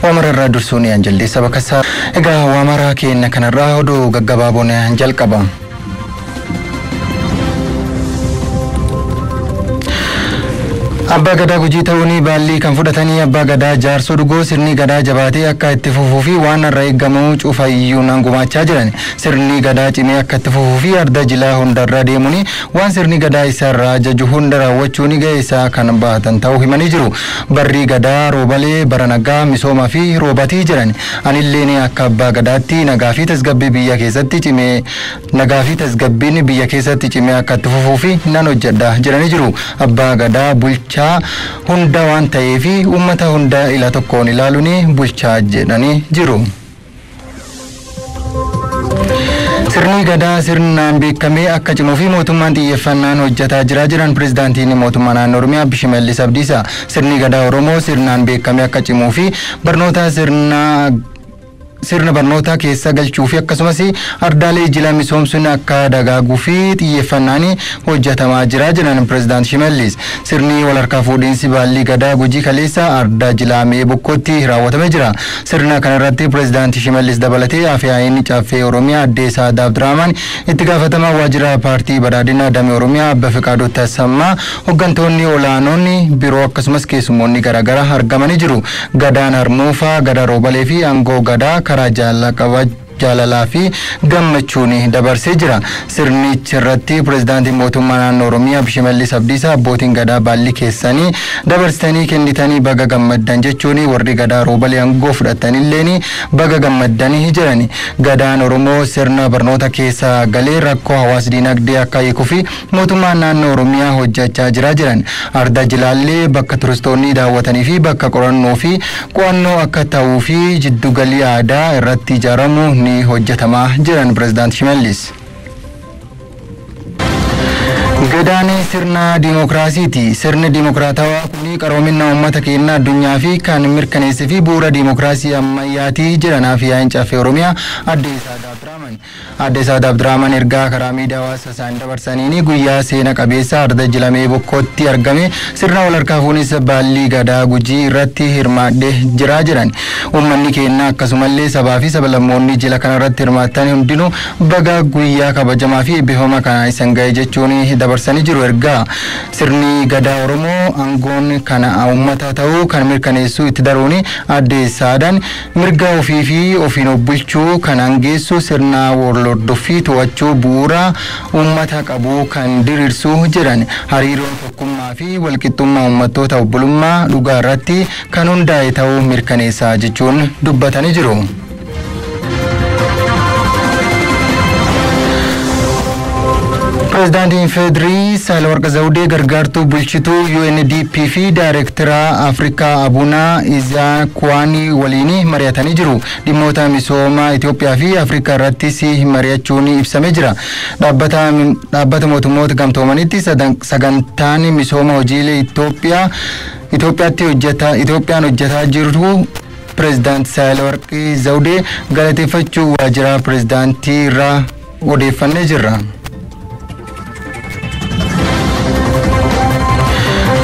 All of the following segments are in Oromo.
وامر الرادرسوني أنجل دي سبكسا إجا وامرا كي إنكنا راهدو غغبابون أنجل قبام Abbaa gadaa gujii ta'uuni baalli kan fudhatanii abbaa gadaa jaarsoo dhugoo sirni gadaa jabaatee akka itti fufuu fi waan irraa eegamu cufayyuu nan gumaachaa jiran sirni gadaa cimee akka itti fufuu fi arda jilaa hundarra deemuuni waan sirni gadaa isaarraa ajaju hunda raawwachuun ga'ee isaa kan baatan ta'uu himanii jiru barri gadaa roobalee bara nagaa misoomaa fi roobatii jiran anillee akka abbaa gadaatti nagaa fi tasgabbii biyya keessatti cimee nagaa fi tasgabbiin biyya keessatti cimee akka itti fufuu fi nan hojjedha jiranii jiru abbaa gadaa bulchaa hunda waan ta'eefi ummata hunda ila tokkoon ilaaluun bulchaa jedhanii jiru. Sirni gadaa sirnaan beekamee akka cimuu fi mootummaan xiyyeeffannaan hojjetaa jiran pirezidaantiin mootummaa naannoo Oromiyaa Obbo Shimallis Abdiisaa sirni gadaa Oromoo sirnaan beekamee akka cimuu fi barnoota sirna barnoota keessa galchuu fi akkasumas ardaalee jila misoomsuun akka dagaaguu fi xiyyeeffannaan hojjetamaa jiran pirezidaant Shimallis sirni walharkaa fuudhinsi baalli gadaa gujii kaleessa ardaa jilaamee bokkootti raawwatamee jira sirna kanarratti pirezidaant Shimallis dabalatee afyaa'inni caaffee Oromiyaa Aadde Saadaa Abdurrahmaan itti gaafatamaa waajjira paartii badhaadhina damee Oromiyaa Abba Fiqaaduu Tasammaa hooggantoonni olaanoonni biroo akkasumas keessummoonni garaagaraa argamanii jiru gadaan harmuufaa gadaa roobalee fi aangoo gadaa karaa jaalalaa fi gammachuun dabarsee jira sirnichi irratti pirezidaantiin mootummaa naannoo Oromiyaa Obbo Shimallis Abdiisaa abbootiin gadaa baalli keessanii dabarsitanii kennitanii baga gammaddan jechuun warri gadaa roobalee aangoo fudhatanillee baga gammaddanii jiran gadaan Oromoo sirna barnoota keessa galee rakkoo hawaas dinagdee akka hiikuu fi mootummaa naannoo Oromiyaa hojjechaa jiran arda jilaallee bakka turistoonni daawwatanii fi bakka qorannoo fi qo'annoo akka ta'uu fi jiddugalii aadaa irratti ijaaramu ni hojjetamaa jiran pirezidaant Shimallis. Gadaani sirna dimokiraasiiti sirni dimokiraatawaa kuni qaroomina uummata keenya addunyaa fi kan mirkaneessee fi bu'uura dimokiraasii ammayyaati jedhanaaf yaa'in caaffee Oromiyaa Aadde Saadaa Abdurrahmaan ergaa karaa miidiyaa hawaasaa isaan dabarsaniin guyyaa seena qabeessa arda jilamee bokkootti argame sirna walharkaa fuudhinsa baalli gadaa gujii irratti hirmaadhee jiran uummanni keenya akkasumallee sabaa fi sablammoonni jila kanarratti hirmaatan hundinuu baga guyyaa kabajamaa fi eebbifamaa kana isin ga'e jechuun dabarsanii jiru ergaa sirni gadaa Oromoo aangoon kana uummata ta'uu kan mirkaneessuu itti daruun Aadde Saadaan mirga ofii fi ofiin bulchuu kan aangeessu sirna warlordoffii to'achuu bu'uura uummata qabu kan diriirsuu jiran hariiroon tokkummaa fi walqixxummaa uummattoota obbolummaa dhugaa irratti kan hundaa'e ta'uu mirkaneessaa jechuun dubbatanii jiru. Pirezidaantiin Federii Saalawarq Zawudee gargaartuu bulchituu UNDP fi Daayireektara Afrikaa Abunaa Izaa Kuwaanii waliin mari'atanii jiru. Dhimmoota misoomaa Itoophiyaa fi Afrikaa irrattis mari'achuun ibsamee jira. Dhaabbata mootummoota gamtoomanitti sagantaan misooma hojiilee Itoophiyaan hojjetaa jirtu Pirezidaant Saalawarq Zawudee galateeffachuu waajjira pirezidaantii irraa odeeffannee jirra.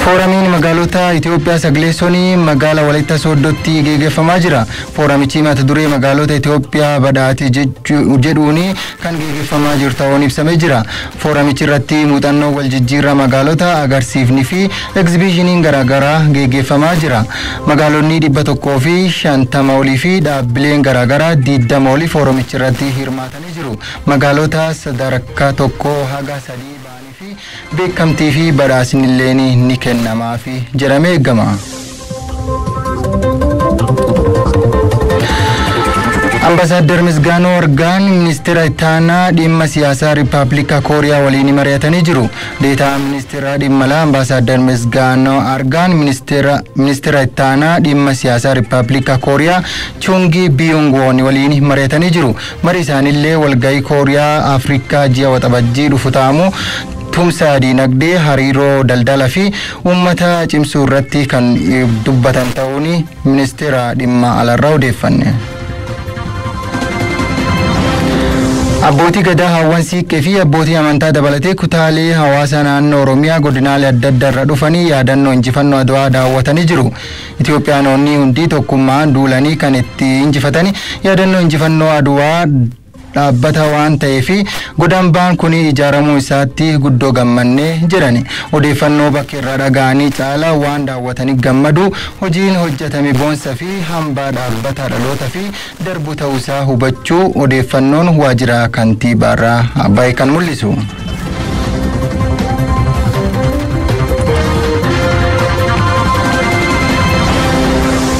Fooramiin magaalota Itoophiyaa sagleessonii magaala Walaayittaa Sooddootti gaggeeffamaa jira. Fooramichi mata duree magaalota Itoophiyaa badhaate jedhuun kan gaggeeffamaa jiru ta'uun ibsamee jira. Fooramichi irratti muuxannoo wal jijjiirraa magaalota agarsiifni fi egzibishiniin garaagaraa gaggeeffamaa jira. Magaalonni 150 olii fi dhaabbileen garaagaraa 20 olii fooramichi irratti hirmaatanii jiru. Magaalota sadarkaa 1 haga 3 beekamtii fi badhaasnillee ni kennamaa fi jedhamee eegama. Ambassador Misgaanoo Argaan ministeera ittaanaa dhimma siyaasaa Riippaabilika Kooriyaa waliin mari'atanii jiru. Deetaa ministeera dhimma alaa Ambassador Misgaanoo Argaan ministeera ittaanaa dhimma siyaasaa Riippaabilika Kooriyaa Chungi Biyungoon waliin mari'atanii jiru. Marii isaaniillee walgahii Kooriyaa Afrikaa ji'a waxabajjii dhufu ta'amu tumsa dinagdee hariiroo daldala fi uummata cimsuu irratti kan dubbatan ta'uun ministeera dhimma alaarraa odeeffanne. Abbootii gadaa hawwan siiqqee fi abbootii amantaa dabalatee kutaalee hawaasa naannoo Oromiyaa godinaalee adda addaa irraa dhufanii yaadannoo injifannoo Adwaa daawwatanii jiru. Itoophiyaanonni hundi tokkummaan duulanii kan itti injifatanii yaadannoo injifannoo Adwaa dhaabbata waan ta'eef godambaan kun ijaaramuu isaatti guddoo gammannee jirani. Odeeffannoo bakka irraa dhaga'anii caalaa waan daawwatanii gammadu hojiin hojjetame boonsa fi hambaa dhaabbata dhaloota fi darbu ta'uusaa hubachuu odeeffannoon waajjira kantiibaarraa baay'ee kan mul'isu.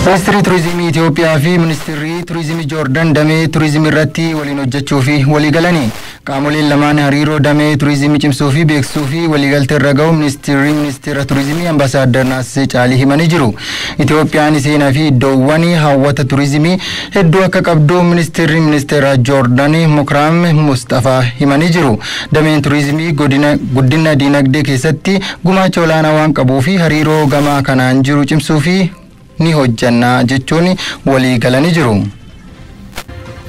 Ministeerri Turizimii Itoophiyaa fi Ministeerri Turizimii Joordaan damee turizimii irratti waliin hojjechuu fi walii galanii qaamoleen lamaan hariiroo damee turizimii cimsuu fi beeksisuu fi waliigaltee irra ga'u Ministeera Turizimii Ambaasaadder Naassee Caalii himanii jiru. Itoophiyaan seenaa fi iddoowwan hawwata turizimii hedduu akka qabdu Ministeera Joordaan Mokraam Mustafaa himanii jiru. Dameen turizimii guddina diinagdee keessatti gumaacha olaanaa waan qabuu fi hariiroo gamaa kanaan jiru cimsuu fi ni hojjanna jechuun walii galanii jiru.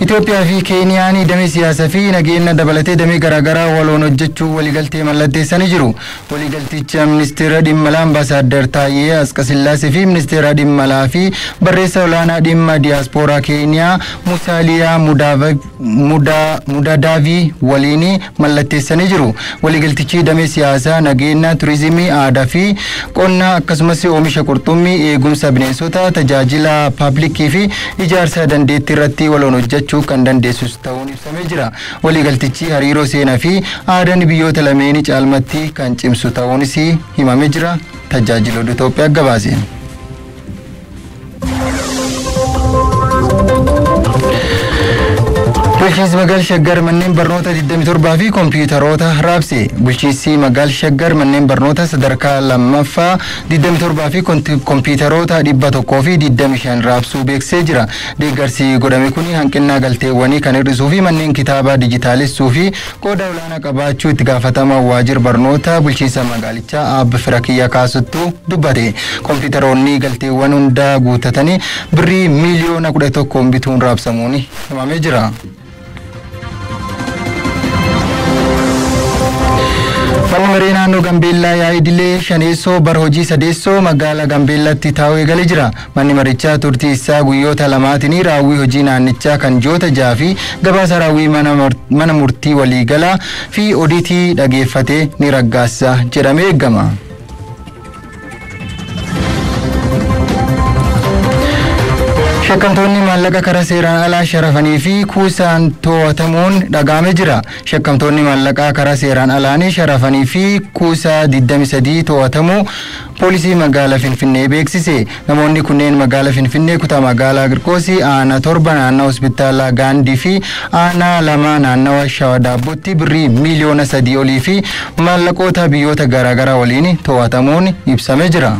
Itoophiyaa fi Keeniyaan damee siyaasaa fi nageenya dabalatee damee garaagaraa waloon hojjechuu waliigaltee mallatteessanii jiru. Waliigalticha Ministeera Dhimma Alaa Ambaasaadder Taayyee Asqasillaasee fi Ministeera Dhimma Alaa fi barreessaa olaanaa dhimma diyaaspooraa Keeniyaa Musaaliyaa Mudadaavii waliin mallatteessanii jiru. Waliigaltichi damee siyaasaa, nageenya, turizimii, aadaa fi qonnaa akkasumas oomisha qurxummii, eegumsa bineensota, tajaajila paablikii fi ijaarsa dandeettii irratti waloon hojjechuu kan dandeessus ta'uun ibsamee jira. Waliigaltichi hariiroo seenaa fi aadaan biyyoota lameenii caalmatti kan cimsu ta'uunis himamee jira. Tajaajiloota Itoophiyaa gabaase. Bulchiinsi magaalaa Shaggar manneen barnoota 27 fi kompiitaroota raabse. Bulchiinsi magaalaa Shaggar manneen barnoota sadarkaa lammaffaa 27 fi kompiitaroota 100 fi 25 raabsuu beeksisee jira. Deeggarsi godhame kun hanqina galteewwanii kan hir'isuu fi manneen kitaabaa dijitaalessuu fi qooda olaanaa qabaachuu itti gaafatama waajjira barnoota bulchiinsa magaalichaa Aabbe Firakiyyaa Kaasuttuu dubbate. Kompiitaroonni galteewwan hunda guutatanii birrii miliyoona 11 bituun raabsamuun himamee jira. Manni maree naannoo Gambeellaa yaa'idilee shaneessoo bara hojii sadeessoo magaalaa Gambeellaatti taa'uu eegalee jira. Manni marichaa turtii isaa guyyoota lamaatiin raawwii hojii naannichaa kan ji'oota 6 fi gabaasa raawwii mana murtii waliigalaa fi odiitii dhageeffatee ni raggaasa jedhamee eegama. Shakkamtoonni maallaqa karaa seeraan alaa sharafanii fi kuusaan to'atamuun dhaga'amee jira. Shakkamtoonni maallaqa karaa seeraan alaa sharafanii fi kuusaa 23 to'atamuu poolisii magaalaa Finfinnee beeksise. Namoonni kunneen magaalaa Finfinnee kutaa magaalaa Qirqoosii aanaa 7 naannoo hospitaala Gaandii fi aanaa 2 naannoo Shawaa Daabbootti birrii miliyoona 3 olii fi maallaqoota biyyoota garaagaraa waliin to'atamuun ibsamee jira.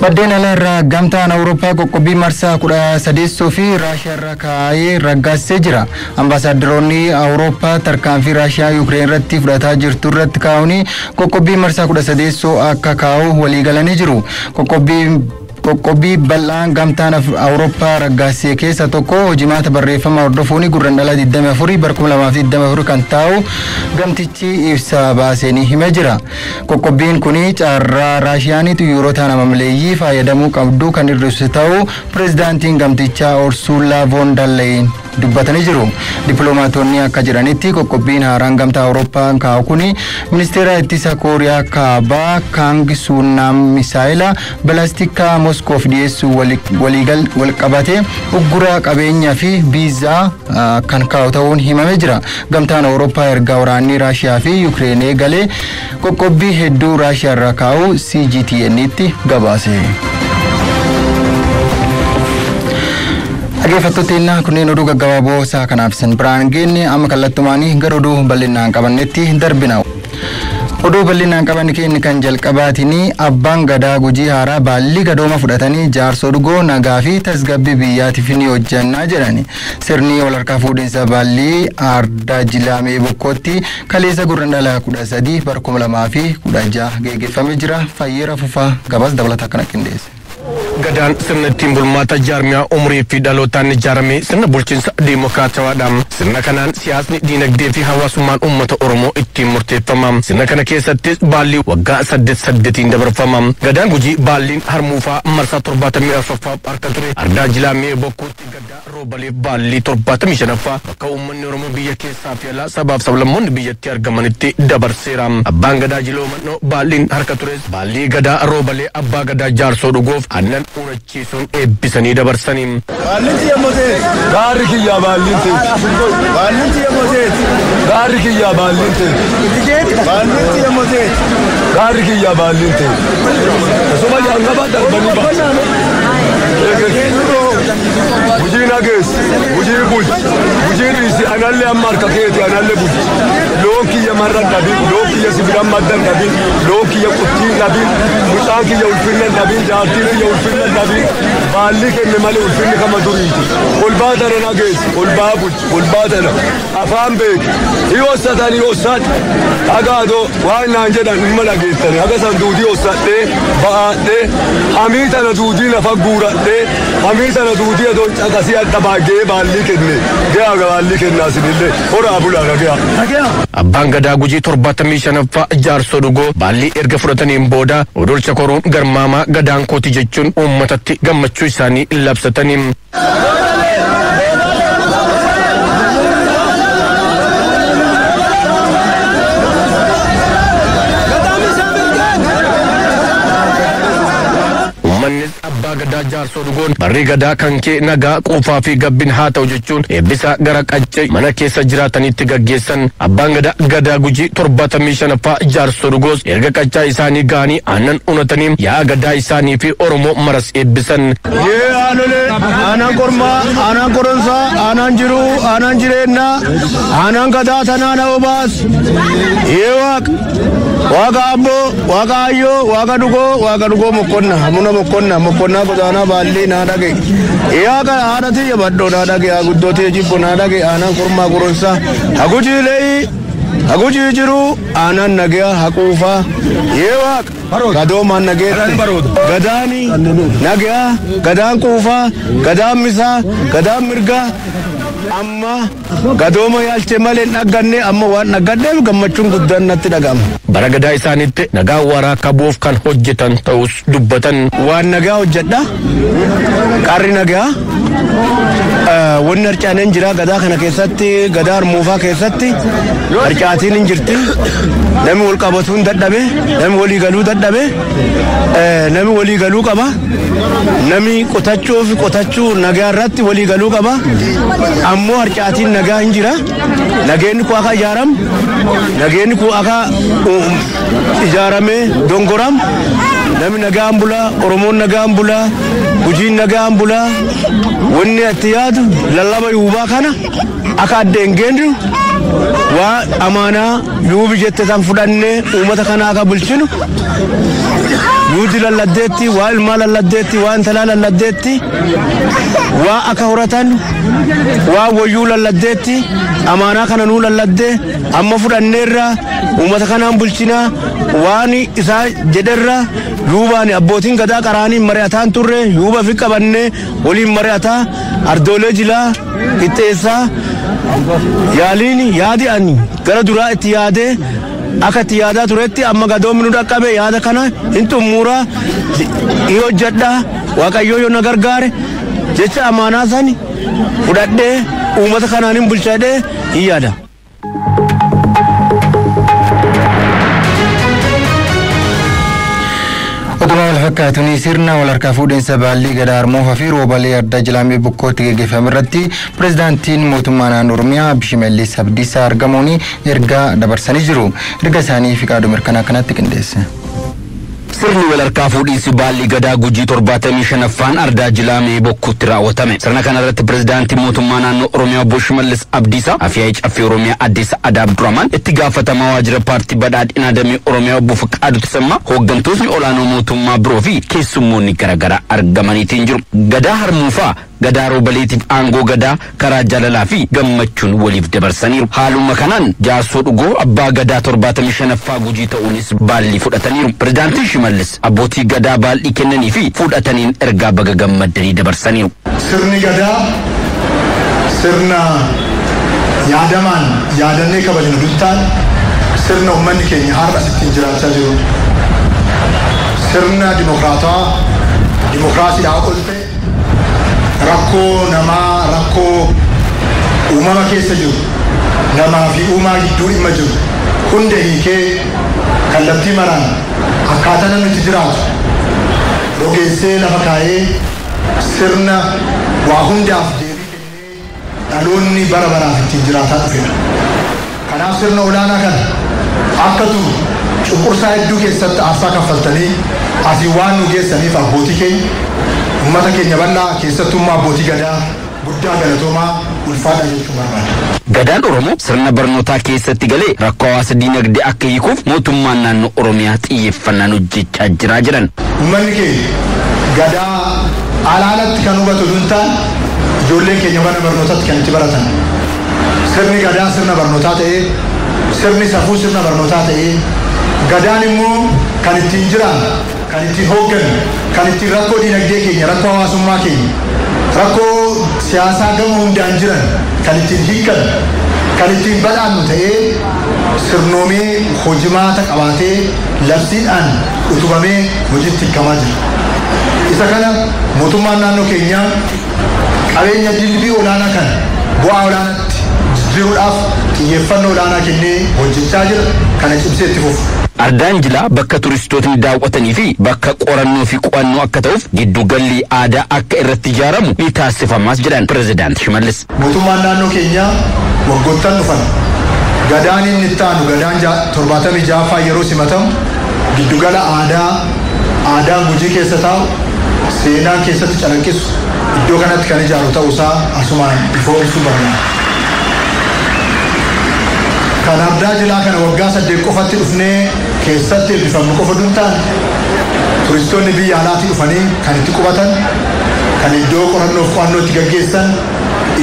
Maddeen alaa irraa gamtaan Awurooppaa qoqqobbii marsaa 13 fi Raashiyaa irraa kaa'ee raggaasisee jira. Ambaasaaddaroonni Awurooppaa tarkaanfii Raashiyaa Yuukireen irratti fudhataa jirtu irratti kaa'uun qoqqobbii marsaa 13 akka kaa'u walii galanii jiru. Qoqqobbii bal'aan gamtaan Awurooppaa raggaasisee keessa tokko hojimaata barreeffama hordofuun gurraandhala 24 bara 2024 kan taa'u gamtichi ibsa baaseen himee jira. Qoqqobbiin kun carraa Raashiyaan xiyyaarota namamaleeyyii fayyadamuu qabdu kan hir'isu ta'uu pireezidaantiin gamtichaa Ursula von der Leyen dubbatanii jiru. Dippiloomaatonni akka jedhanitti qoqqobbiin haaraan gamtaa Awurooppaa kaa'u kun ministeera ittisa Kooriyaa kaabaa Kang Suunnaam misaayila balaastikaa Moskoof dhiyeessuu walqabate uggura qabeenyaa fi viizaa kan kaa'u ta'uun himamee jira. Gamtaan Awurooppaa erga waraanni Raashiyaa fi Yuukireen eegalee qoqqobbii hedduu Raashiyaa irraa kaa'u CGTN'tti gabaase. Dhaggeeffattoota kunneen oduu gaggabaaboo isaa kanaaf isin biraan geenye amma kallattumaanii gara oduu bal'inaan qabannetti darbina. Oduu bal'inaan qaban keenya kan jalqabaatiin abbaan gadaa Gujii haaraa baalli gadooma fudhatanii jaarsa dhugoo nagaa fi tasgabbii biyyaatiif ni hojjannaa jedhani. Sirni walharkaa fuudhinsa baalli Ardaa Jilaamee Bokkootti kaleessa gurraandhala 13 bara 2016 geggeeffamee jira. Fayyeera Fufaa gabaasa dabalataa kana qindeesse. gadaan sirna ittiin bulmaata jaarmiyaa umrii fi dhalootaan ijaarame sirna bulchiinsa diimokiraatawaadhaan sirna kanaan siyaasni diinagdee fi hawaasummaan uummata Oromoo ittiin murteeffama. Sirna kana keessatti baalli waggaa 8 dabarfama. Gadaan Gujii baalliin harmuufaa marsaa 74ffaa harka ture. Ardaa Jilaamee bokkuutti gadaa roobaleef baalli 75ffaa bakka uummanni Oromoo biyya keessaa fi alaa sabaaf sablammoonni biyyatti argamanitti dabarseera. Abbaan Gadaa Jiloo Mannoo baalliin harka tures baalli gadaa roobalee abbaa gadaa jaarsoo dhugoof aannan uurachiisuun eebbisanii dabarsanii. Baallinti yemmuu gaarri kiyyaa baallinti. Baallinti yemmuu gaarri kiyyaa baallinti. Baallinti yemmuu gaarri kiyyaa baallinti. Asuma jaangaba darbanii baasa. Gujii nagees, gujii bulch, gujii dhiisi anallee amma harka keeti anallee bulch. Loon kiyya marra dhabi, loon kiyya sibiran maddan dhabi, loon kiyya quttii dhabi, mucaan kiyya ulfinna dhabi, jaartiin kiyya ulfinna dhabi. Baalli kenne malee ulfinni kama duriiti. Ol baatana nagees, ol baa bulch, ol baatana. Afaan beeki. Hiyossatan hiyossaat. Agaadoo waan naan jedhan dhimma dhageettani. Haga san duudii hossadhee, ba'aadhee, hamiitana duudii lafa guuradhee, hamiitana duudii adoon caqasii adda baagee baalli kenne. Ga'aa baalli kennaa sinillee horaa bulaa ga'aa. Abbaan Gadaa Gujii 75ffaa jaarsoo dhugoo baalli erga fudhataniin booda odolcha koroon garmaamaa gadaan kooti jechuun uummatatti gammachuu isaanii labsatanii. Abbaa Gadaa jaarsoo dhugoon barri gadaa kan kee nagaa quufaa fi gabbin haa ta'u jechuun eebbisa gara qaccee mana keessa jiraatanitti gaggeessan. Abbaan Gadaa Gujii 75ffaa jaarsoo dhugoos erga qaccaa isaanii ga'anii aannan unatanii yaa gadaa isaanii fi Oromoo maras eebbisan. Yee aanolee aanaan kormaa aanaan koronsaa aanaan jiruu aanaan jireenyaa aanaan gadaa tanaa na obaas. Yee waaqa abboo waaqa ayyoo waaqa dhugoo mokkonna hamuna mokkonnaa godaanaa baallee naa dhage yaa ka haadhati yabadhoo naa dhage haa guddootii jibbo naa dhage aanaan kormaa koronsaa hagujii jiruu aanaan nagaa haquufaa yee waaqa gadoomaan nageetti gadaani nagaa gadaan quufaa gadaan misaa gadaan mirgaa amma gadooma yaalchee malee dhagganne amma waan dhaggadheef gammachuun guddaan natti dhaga'ama. Bara gadaa isaaniitti nagaa waraa qabuuf kan hojjetan ta'us dubbatan. Waan nagaa hojjedha qarri nagaa wanni harcaaneen jira gadaa kana keessatti gadaa harmuufaa keessatti harcaatiin hin jirti namni wal qabatu hin dadhabe namni walii galuu dadhabe namni walii galuu qaba namni qotachuu nagaa irratti walii galuu qaba ammoo harcaatiin nagaa hin jira nageenni koo akka ijaaram nageenni koo akka ijaaramee dongoram namni nagaan bulaa Oromoon nagaan bulaa Gujiin nagaan bulaa wanni ati yaadu lallaba yuubaa kana akka addeen geendu waa amaanaa yuubi jette san fudhannee uummata kana akka bulchinu yuudi lalladdeetti waa ilmaa lalladdeetti waa intalaa lalladdeetti waa akka horatan waa wayyuu lalladdeetti amaanaa kana nuu lalladdee amma fudhanneerra uummata kanaan bulchinaa waan isaa jedherra yuubaan abbootiin gadaa qaraaniin mari'ataan turre yuuba fi qabannee waliin mari'ataa ardoolee jilaa qixxeessaa yaaliin yaadi ani gara duraa itti yaadee akka itti yaadaa turetti amma gadoomni nu dhaqqabe yaada kana hin xumuraa hin hojjedhaa waaqayyoo yoo na gargaare jecha amaanaa sani fudhadhee uummata kanaan hin bulchadhee hin yaada. Oduma wal fakkaatuni sirna wal harkaa fuudhinsa baallii gadaa harmuufaa fi roobalee Ardaa Jilaamee bukkootti gaggeeffame irratti pirezidaantiin mootummaa naannoo Oromiyaa Shimallis Abdiisaa argamuun ergaa dabarsanii jiru. Erga isaanii Fiqaaduu Mirkanaa kanatti qindeesse. Sirni wal harkaa fuudhinsi baallii gadaa Gujii 75ffaan Ardaa Jilaamee bokkuutti raawwatame. Sirna kana irratti pirezidaantiin mootummaa naannoo Oromiyaa obbo Shimallis Abdiisaa, Afyaa'ii Caffee Oromiyaa Adde Sa'ad Abdurrahman, itti gaafatamaa waajjira paartii badhaadhinaa damee Oromiyaa obbo Fiqaaduu Tasammaa, hooggantootni olaanoo mootummaa biroo fi keessummoonni garaagaraa argamaniitiin jiru. Gadaa harmuufaa gadaa roobaleetiif aangoo gadaa karaa jaalalaa fi gammachuun waliif dabarsaniiru. Haaluma kanaan jaarsoo dhugoo abbaa gadaa 75ffaa Gujii ta'uunis baalli fudhataniiru. Pirezidaantiin Shimallis abbootii gadaa baallii kennanii fi fudhataniin ergaa baga gammaddanii dabarsaniiru. Sirni gadaa sirna yaadamaan yaadannee kabajnu duttaan sirna uummanni keenya har'a ittiin jiraachaa jiru. Sirna dimokiraasiidhaa ol ta'e rakkoo namaa rakkoo uumama keessa jiru namaa fi uumaa gidduu dhimma jiru hunda hiikee kallattii maraan akkaataa namni itti jiraatu rogeessee lafa kaa'ee sirna waa hundaaf deebii kennee dhaloonni bara baraaf ittiin jiraataa dhufedha. Kanaaf sirna olaanaa kana akka turu cunqursaa hedduu keessatti aarsaa kaffaltanii asii waan nu geessaniif abbootii keenya uummata keenya bal'aa keessattummaa abbootii gadaa guddaa galatoomaa ulfaadha jechuu barbaada. Gadaan Oromoo sirna barnootaa keessatti galee rakkoo hawaasa diinagdee akka hiikuuf mootummaan naannoo Oromiyaa xiyyeeffannaan hojjechaa jiran. Uummanni keenya gadaa alaalatti kan hubatu duntaan ijoolleen keenya mana barnootaatti kan itti baratan. Sirni gadaa sirna barnootaa ta'ee sirni safuu sirna barnootaa ta'ee gadaan immoo kan ittiin jiran kan ittiin hoogganu kan ittiin rakkoo diinagdee keenya rakkoo hawaasummaa keenya rakkoo siyaasaa gama hundaan jiran kan ittiin hiikan kan ittiin badhaannu ta'ee sirnoomee hojimaata qabaatee labsiidhaan utubamee hojiitti hiikamaa jira. Isa kana mootummaan naannoo keenyaa qabeenya dilbii olaanaa kana bu'aa olaanaatti jijjiiruudhaaf xiyyeeffannoo olaanaa kennee hojjechaa jira. Kana cimsee itti fufu. Ardaan Jilaa bakka turistootni daawwatanii fi bakka qorannoo fi qo'annoo akka ta'uuf giddugalli aadaa akka irratti ijaaramu ni taasifamas jedhan Pirezidaanti Shimallis. Mootummaan naannoo keenyaa waggoottan dhufan gadaan inni itti aanu gadaan 76ffaa yeroo simatamu giddugala aadaan Gujii keessa taa'u seenaan keessatti calaqqisu iddoo kanatti kan ijaaru ta'uusaa asumaan ifoomsuu barbaada. Kan Ardaa Jilaa kana waggaa 8 qofatti dhufnee keessatti eebbifamnu qofa duntaan turistoonni biyya alaatii dhufanii kan itti qubatan kan iddoo qorannoof qo'annoo itti gaggeessan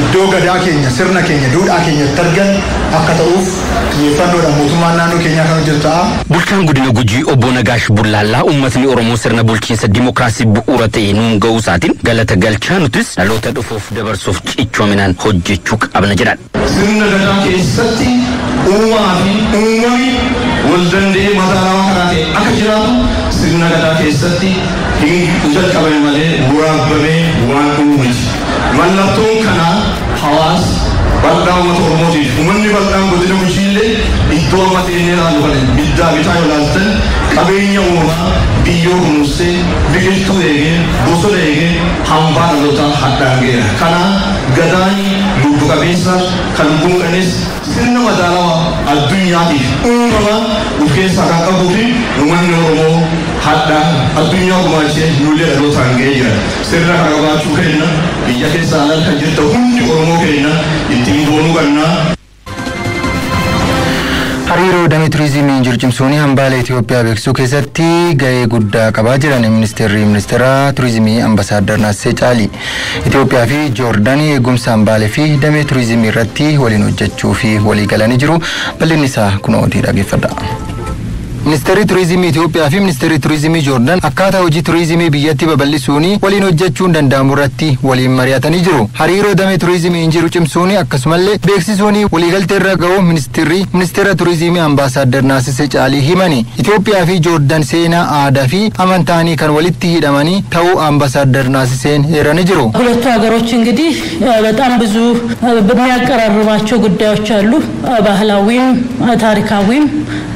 iddoo gadaa keenya sirna keenya duudhaa keenya itti argan akka ta'uuf xiyyeeffannoodhaan mootummaan naannoo keenyaa kan hojjetu ta'a. Bulchaan godina Gujii obbo Nagaash Bullaallaa uummatni Oromoo sirna bulchiinsa dimokiraasii bu'uura ta'e nuun ga'uu isaatiin galata galchaa nutis dhaloota dhufuuf dabarsuuf cichoominaan hojjechuu qabna jedhan. Sirna gadaa keessatti uumaa fi uumamni wal danda'ee madaalawaa karaa ta'e akka jiraatu sirna gadaa keessatti hin jalqabame malee waraabamee waan uumamti. Mallattoon kanaa hawaasa bal'aa uummata Oromootiif uummanni bal'aan godina Gujiillee iddoo amma ta'ee ilaalu kana biddaa bitaa yoo ilaaltan qabeenya uumamaa biyyoo kunuunsee biqiltuu eegee bosona eegee hambaa dhalootaa hadhaan ga'eera. Kanaan gadaan lubbu qabeessa kan bunqanes sirna madaalawaa addunyaatiif uumamaa of keessaa kan qabuu fi uummanni Oromoo hadhaan addunyaa gumaachee nullee dhalootaan ga'ee jira. Sirna kana qabaachuu keenya biyya keessaa alaa kan jirtu hundi Oromoo keenya ittiin boonuu qabnaa. Hariiroo damee turizimii jirjimsuun hambaalee Itoophiyaa beeksisuu keessatti gahee guddaa qabaa jiran ministeera turizimii Ambasaaddar Naasee Caalii Itoophiyaa fi Joordaanii eegumsa hambaalee fi damee turizimii irratti waliin hojjechuu fi walii galanii jiru. Bal'inni isaa kunootii dhageeffadha. Ministeerri turizimii Itoophiyaa fi ministeerri turizimii Joordaan akkaataa hojii turizimii biyyatti babal'isuun waliin hojjechuun danda'amu irratti waliin mari'atanii jiru. Hariiroo damee turizimii jiru cimsuun akkasumallee beeksisuun waliigaltee irra ga'uu ministeera turizimii Ambasaaddar Naasee Caalii himani. Itoophiyaa fi Joordaan seenaa aadaa fi amantaanii kan walitti hidhamanii ta'uu Ambasaaddar Naaseen eeranii jiሩ። ሁለቱ ሀገሮች እንግዲህ በጣም ብዙ በሚያቀራርባቸው ጉዳዮች አሉ። ባህላዊም ታሪካዊም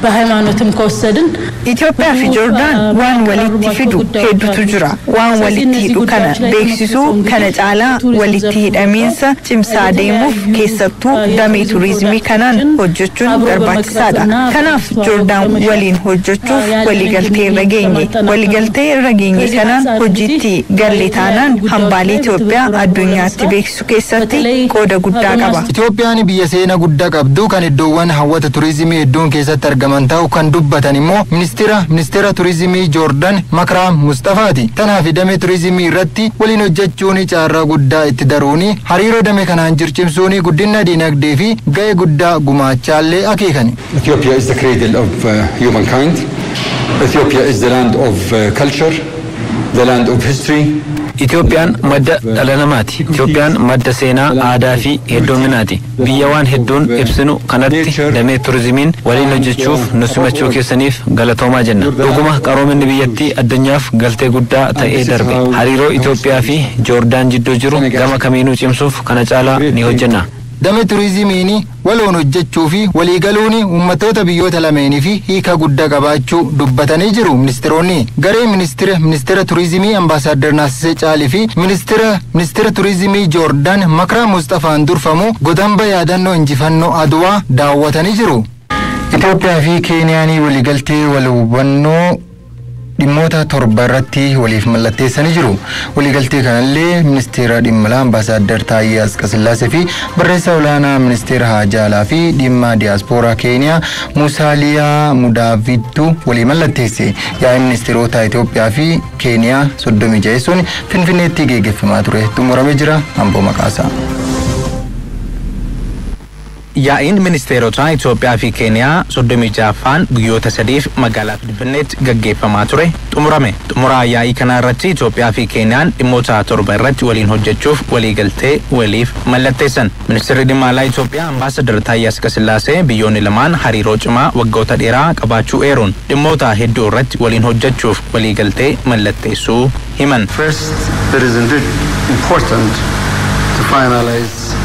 በሃይማኖትም ከወሰድን ኢትዮጵያ fi Joordaan waan walitti fidu hedduutu jira. Waan walitti hidhu kana beeksisuu kana caalaa walitti hidhamiinsa cimsaa deemuuf keessattuu damee turizimii kanaan hojjechuun barbaachisaadha. Kanaaf Joordaan waliin hojjechuuf waliigaltee irra geenye kanaan hojiitti galle taanaan hambaalee Itoophiyaa addunyaatti beeksisuu keessatti qooda guddaa qaba. Itoophiyaan biyya seenaa guddaa qabdu kan iddoowwan hawwata turizimii hedduun keessatti argaman argaman ta'uu kan dubbatan immoo ministeera turizimii Joordaan Makram Mustafaati. Tanaaf damee turizimii irratti waliin hojjechuun carraa guddaa itti daruun hariiroo damee kanaan jirchimsuun guddina diinagdee fi ga'ee guddaa gumaachaallee akeekani. Ethiopia is the cradle of humankind. Ethiopia is the land of culture, the land of history. Itoophiyaan madda dhala namaati. Itoophiyaan madda seenaa, aadaa fi heddumminaati. Biyya waan hedduun ibsinu kanatti damee turizimiin waliin hojjechuuf nu simachuu keessaniif galatoomaa jenna. Dhuguma qaroominni biyyattii addunyaaf galtee guddaa ta'ee darbe. Hariiroo Itoophiyaa fi Joordaan jidduu jiru gama kamiinuu cimsuuf kana caalaa ni hojjenna. Damee turizimiin waloon hojjechuu fi waliigaluun ummatoota biyyoota lameenii fi hiika guddaa qabaachuu dubbatanii jiru ministeeronni. Garee ministeera turizimii Ambaasaadder Naasisee Caalii fi ministeera turizimii Joordaan Makram Mustafaan durfamu godamba yaadannoo injifannoo Aduwaa daawwatanii jiru. Itoophiyaa fi Keeniyaan waliigaltee wal hubannoo dhimmoota torba irratti waliif mallatteessanii jiru. Waliigaltee kanallee ministeera dhimma alaa Ambaasaadder Taayyee Asqasillaasee fi barreessaa olaanaa ministeera haajaa alaa fi dhimma diyaaspooraa Keeniyaa Musaaliyaa Mudaaviddu walii mallatteesse. Yaa'ii ministeerota Itoophiyaa fi Keeniyaa 36 Finfinneetti geggeeffamaa ture xumuramee jira. Amboo Maqaasaa. Yaa'iin ministeerota Itoophiyaa fi Keeniyaa 36ffaan guyyoota 3f magaalaa Finfinneetti gaggeeffamaa ture xumurame. Xumuraa yaa'ii kana irratti Itoophiyaa fi Keeniyaan dhimmoota torba irratti waliin hojjechuuf waliigaltee waliif mallatteessan. Ministeerri dhimma alaa Itoophiyaa Ambaasaadder Taayyee Asqasillaasee biyyoonni lamaan hariiroo cimaa waggoota dheeraa qabaachuu eeruun dhimmoota hedduu irratti waliin hojjechuuf waliigaltee mallatteessuu himan. First, it is indeed important to finalize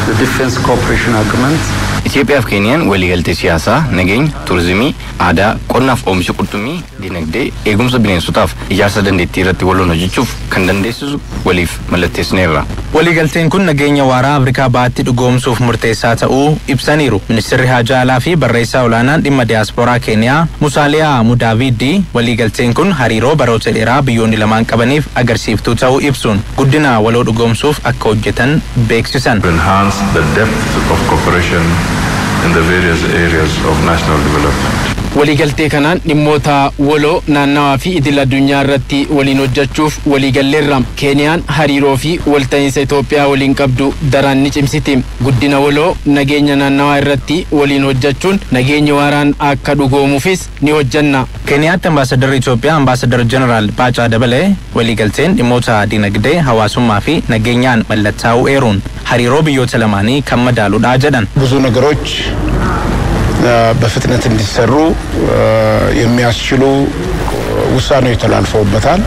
the Defense Cooperation Agreement. Itoophiyaa fi Keeniyaan waliigaltee siyaasaa, nageenya, turizimii, aadaa, qonnaaf oomisha qurxummii, dinagdee, eegumsa bineensotaaf ijaarsa dandeettii irratti waloon hojjechuuf kan dandeessisu waliif mallatteessineerra. Waliigalteen kun nageenya waaraa Afrikaa baatti dhugoomsuuf murteessaa ta'uu ibsaniiru. Ministeerri haajaa alaa fi barreessaa olaanaan dhimma diyaaspooraa Keeniyaa Musaaliyaa Mudaaviddi waliigalteen kun hariiroo baroota dheeraa biyyoonni lamaan qabaniif agarsiiftuu ta'uu ibsuun guddina waloo dhugoomsuuf akka hojjetan beeksisan. The depth of cooperation in the various areas of national development. Waliigaltee kanaan dhimmoota waloo naannawaa fi idil addunyaa irratti waliin hojjechuuf waliigalleerra. Keeniyaan hariiroo fi walta'iinsa Itoophiyaa waliin qabdu daran ni cimsiti. Guddina waloo nageenya naannawaa irratti waliin hojjechuun nageenya waaraan akka dhugoomuufis ni hojjenna. Keeniyaatti Ambaasaaddarri Itoophiyaa Ambaasaadder Jeneraal Baacaa Dabalee waliigalteen dhimmoota dinagdee, hawaasummaa fi nageenyaan mallattaa'uu eeruun hariiroo biyyoota lamaanii kan madaaluudha jedhan. ብዙ ነገሮች በፍጥነት እንዲሰሩ የሚያስችሉ ውሳኔዎች ተላልፈውበታል።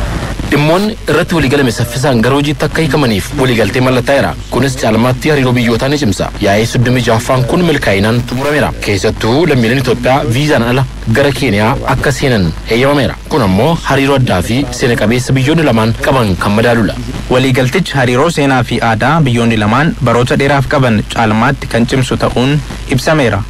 dhimmoonni irratti waliigalame saffisaan gara hojiitti akka hiikamaniif waliigaltee mallattaa'eera. Kunis caalmaatti hariiroo biyyootaa ni cimsa. Yaa'ii 36ffaan kun milkaa'inaan xumurameera. Keessattuu lammiileen Itoophiyaa viizaan ala gara Keeniyaa akka seenan heeyyamameera. Kun ammoo hariiroo addaa fi seena qabeessa biyyoonni lamaan qaban kan madaaludha. Waliigaltichi hariiroo seenaa fi aadaa biyyoonni lamaan baroota dheeraaf qaban caalmaatti kan cimsu ta'uun ibsameera.